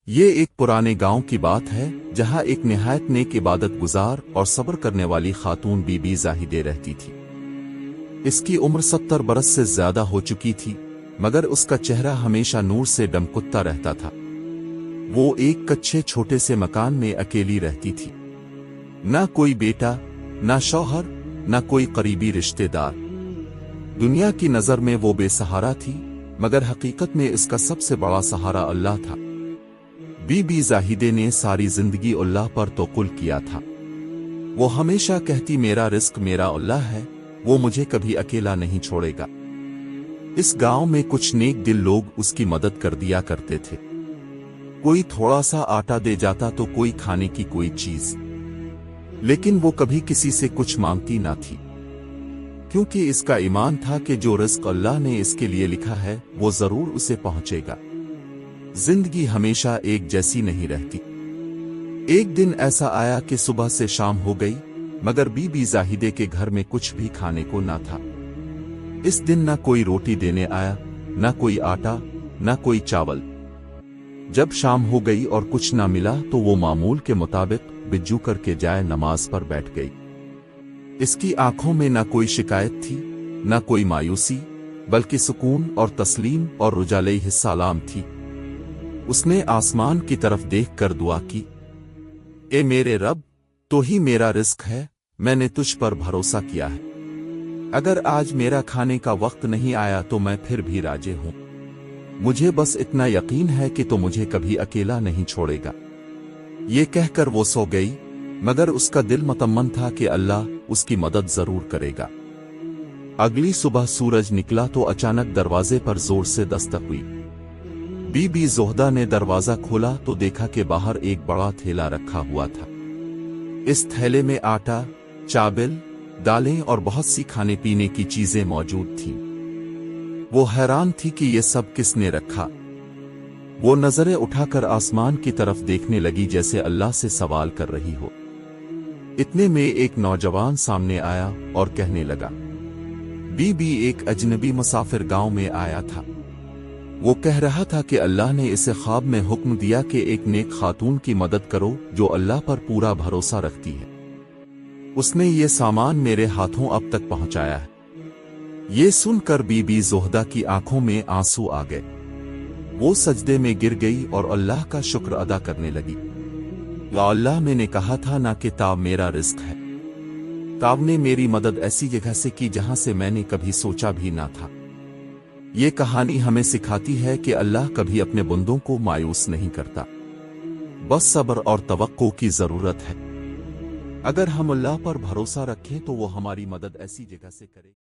یہ ایک پرانے گاؤں کی بات ہے جہاں ایک نہایت نیک عبادت گزار اور صبر کرنے والی خاتون بی بی زاہدہ رہتی تھی۔ اس کی عمر 70 برس سے زیادہ ہو چکی تھی، مگر اس کا چہرہ ہمیشہ نور سے دمکتا رہتا تھا۔ وہ ایک کچے چھوٹے سے مکان میں اکیلی رہتی تھی، نہ کوئی بیٹا، نہ شوہر، نہ کوئی قریبی رشتہ دار۔ دنیا کی نظر میں وہ بے سہارا تھی، مگر حقیقت میں اس کا سب سے بڑا سہارا اللہ تھا۔ بی بی زاہدہ نے ساری زندگی اللہ پر توکل کیا تھا۔ وہ ہمیشہ کہتی، میرا رزق میرا اللہ ہے، وہ مجھے کبھی اکیلا نہیں چھوڑے گا۔ اس گاؤں میں کچھ نیک دل لوگ اس کی مدد کر دیا کرتے تھے۔ کوئی تھوڑا سا آٹا دے جاتا تو کوئی کھانے کی کوئی چیز، لیکن وہ کبھی کسی سے کچھ مانگتی نہ تھی، کیونکہ اس کا ایمان تھا کہ جو رزق اللہ نے اس کے لیے لکھا ہے وہ ضرور اسے پہنچے گا۔ زندگی ہمیشہ ایک جیسی نہیں رہتی۔ ایک دن ایسا آیا کہ صبح سے شام ہو گئی، مگر بی بی زاہدہ کے گھر میں کچھ بھی کھانے کو نہ تھا۔ اس دن نہ کوئی روٹی دینے آیا، نہ کوئی آٹا، نہ کوئی چاول۔ جب شام ہو گئی اور کچھ نہ ملا تو وہ معمول کے مطابق بجو کر کے جائے نماز پر بیٹھ گئی۔ اس کی آنکھوں میں نہ کوئی شکایت تھی، نہ کوئی مایوسی، بلکہ سکون اور تسلیم اور رجا علیہ السلام تھی۔ اس نے آسمان کی طرف دیکھ کر دعا کی، اے میرے رب، تو ہی میرا رزق ہے، میں نے تجھ پر بھروسہ کیا ہے۔ اگر آج میرا کھانے کا وقت نہیں آیا تو میں پھر بھی راضی ہوں۔ مجھے بس اتنا یقین ہے کہ تو مجھے کبھی اکیلا نہیں چھوڑے گا۔ یہ کہہ کر وہ سو گئی، مگر اس کا دل مطمئن تھا کہ اللہ اس کی مدد ضرور کرے گا۔ اگلی صبح سورج نکلا تو اچانک دروازے پر زور سے دستک ہوئی۔ بی بی زاہدہ نے دروازہ کھولا تو دیکھا کہ باہر ایک بڑا تھیلا رکھا ہوا تھا۔ اس تھیلے میں آٹا، چاول، دالیں اور بہت سی کھانے پینے کی چیزیں موجود تھیں۔ وہ حیران تھی کہ یہ سب کس نے رکھا۔ وہ نظریں اٹھا کر آسمان کی طرف دیکھنے لگی جیسے اللہ سے سوال کر رہی ہو۔ اتنے میں ایک نوجوان سامنے آیا اور کہنے لگا، بی بی ایک اجنبی مسافر گاؤں میں آیا تھا۔ وہ کہہ رہا تھا کہ اللہ نے اسے خواب میں حکم دیا کہ ایک نیک خاتون کی مدد کرو جو اللہ پر پورا بھروسہ رکھتی ہے۔ اس نے یہ سامان میرے ہاتھوں اب تک پہنچایا ہے۔ یہ سن کر بی بی زاہدہ کی آنکھوں میں آنسو آ گئے۔ وہ سجدے میں گر گئی اور اللہ کا شکر ادا کرنے لگی۔ یا اللہ، میں نے کہا تھا نا کہ تاب میرا رزق ہے۔ تاب نے میری مدد ایسی جگہ سے کی جہاں سے میں نے کبھی سوچا بھی نہ تھا۔ یہ کہانی ہمیں سکھاتی ہے کہ اللہ کبھی اپنے بندوں کو مایوس نہیں کرتا، بس صبر اور توقع کی ضرورت ہے۔ اگر ہم اللہ پر بھروسہ رکھیں تو وہ ہماری مدد ایسی جگہ سے کرے۔